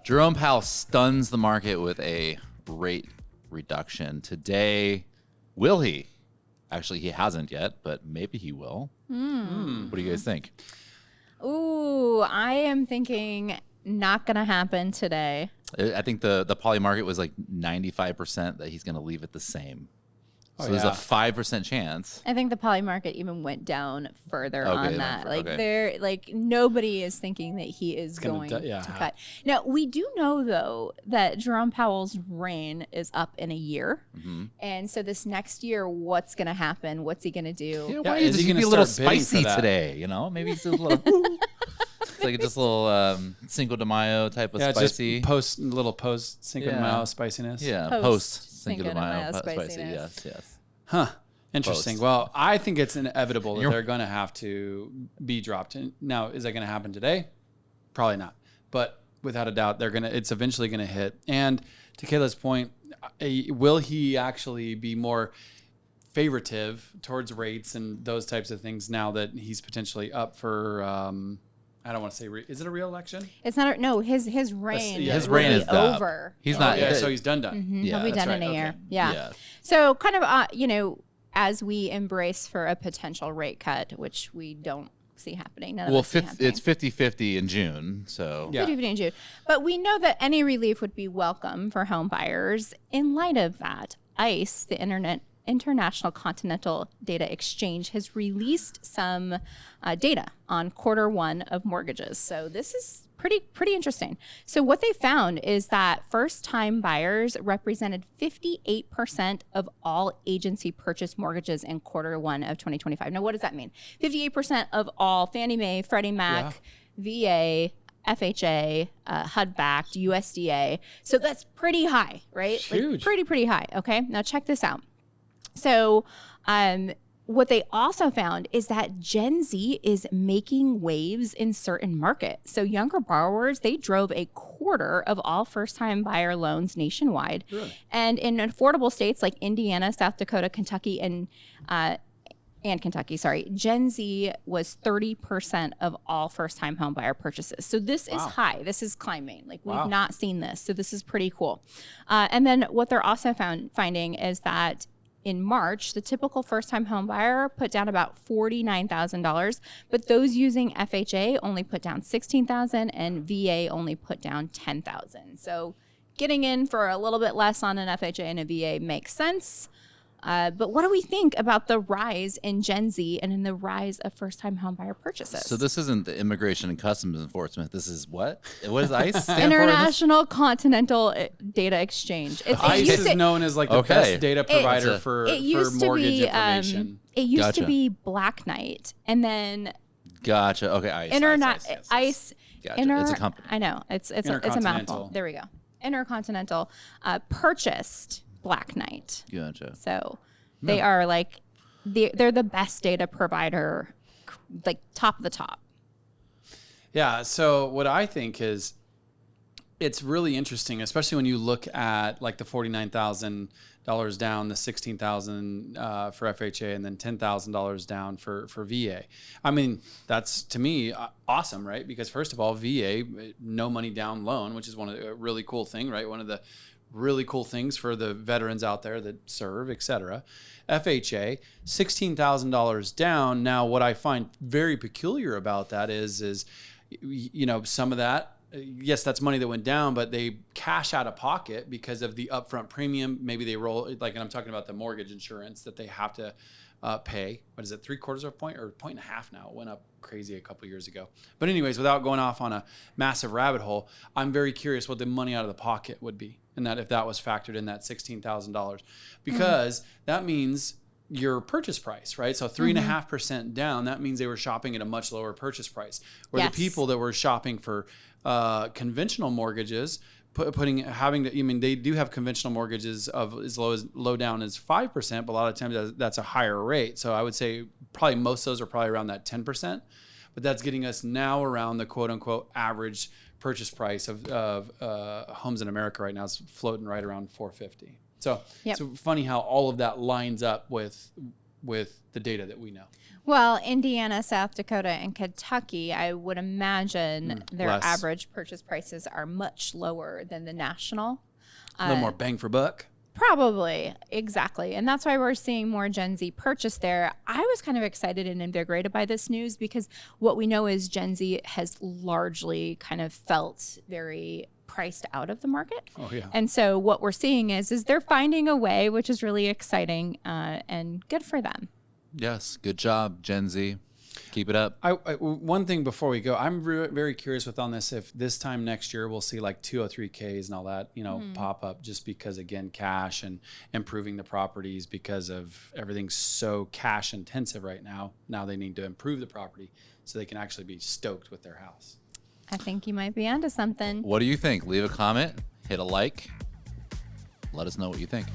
Jerome Powell stuns the market with a rate reduction today. Will he? Actually, he hasn't yet, but maybe he will. What do you guys think? Ooh, I am thinking not going to happen today. I think the poly market was like 95% that he's going to leave it the same. So there's a 5% chance. I think the poly market even went down further on that. Okay. Nobody is thinking that he is going to cut. Now, we do know, though, that Jerome Powell's reign is up in a year. And so this next year, what's going to happen? What's he going to do? Why is he going to be a little spicy today? You know, maybe he's a little... It's like just a little Cinco de Mayo type of spicy. Just post Cinco de Mayo spiciness. Yeah, post Cinco de Mayo spicy. Yes. Huh. Interesting. Well, I think it's inevitable that they're going to have to be dropped. Now, is that going to happen today? Probably not. But without a doubt, it's eventually going to hit. And to Kayla's point, will he actually be more favoritive towards rates and those types of things now that he's potentially up for... I don't want to say, is it a re-election? It's not. No, his reign. His reign is over. He's not. Yeah, so he's done. He'll be done in a year. Yeah. So kind of, as we embrace for a potential rate cut, which we don't see happening. It's 50-50 in June. So 50-50 in June. But we know that any relief would be welcome for home buyers. In light of that, ICE, the International Continental Data Exchange, has released some data on Q1 of mortgages. So this is pretty interesting. So what they found is that first-time buyers represented 58% of all agency purchase mortgages in Q1 of 2025. Now, what does that mean? 58% of all Fannie Mae, Freddie Mac, VA, FHA, HUD-backed, USDA. So that's pretty high, right? Huge. Like pretty high. Okay, now check this out. So what they also found is that Gen Z is making waves in certain markets. So younger borrowers, they drove a quarter of all first-time buyer loans nationwide. Really? And in affordable states like Indiana, South Dakota, Kentucky, and Kentucky, Gen Z was 30% of all first-time home buyer purchases. So this is high. This is climbing. Like we've not seen this. So this is pretty cool. And then what they're also finding is that in March, the typical first-time home buyer put down about $49,000, but those using FHA only put down $16,000 and VA only put down $10,000. So getting in for a little bit less on an FHA and a VA makes sense. But what do we think about the rise in Gen Z and in the rise of first-time homebuyer purchases? So this isn't the Immigration and Customs Enforcement. This is what? What is ICE stand International Continental Data Exchange. ICE is known as like the best data provider for mortgage information. It used to be Black Knight, and then Gotcha. Okay, ICE. Gotcha. It's a company. I know. It's a mouthful. There we go. Intercontinental purchased Black Knight. Gotcha. So they are like they're the best data provider, like top of the top. Yeah. So what I think is it's really interesting, especially when you look at like the $49,000 down, the $16,000 for FHA, and then $10,000 down for VA. I mean, that's to me awesome, right? Because first of all, VA, no money down loan, which is one of the really cool thing, right? One of the really cool things for the veterans out there that serve, et cetera. FHA, $16,000 down. Now, what I find very peculiar about that is some of that, yes, that's money that went down, but they cash out of pocket because of the upfront premium. Maybe they roll, and I'm talking about the mortgage insurance that they have to pay. What is it, 3/4 of a point or 1.5 now? It went up crazy a couple years ago. But anyways, without going off on a massive rabbit hole, I'm very curious what the money out of the pocket would be, and that if that was factored in that $16,000, because that means your purchase price, right? So 3.5% down, that means they were shopping at a much lower purchase price. Where the people that were shopping for conventional mortgages, they do have conventional mortgages of as low down as 5%, but a lot of times that's a higher rate. So I would say probably most of those are probably around that 10%, but that's getting us now around the quote unquote average purchase price of homes in America right now is floating right around $450,000. So it's funny how all of that lines up with with the data that we know? Well, Indiana, South Dakota, and Kentucky, I would imagine their less. average purchase prices are much lower than the national. A little more bang for buck. Probably, exactly. And that's why we're seeing more Gen Z purchase there. I was kind of excited and invigorated by this news because what we know is Gen Z has largely kind of felt very priced out of the market. Oh, yeah. And so what we're seeing is they're finding a way, which is really exciting and good for them. Yes, good job, Gen Z. Keep it up. One thing before we go, I'm very curious with on this, if this time next year we'll see like 203Ks and all that, pop up just because, again, cash and improving the properties because of everything's so cash intensive right now. Now they need to improve the property so they can actually be stoked with their house. I think you might be onto something. What do you think? Leave a comment, hit a like. Let us know what you think.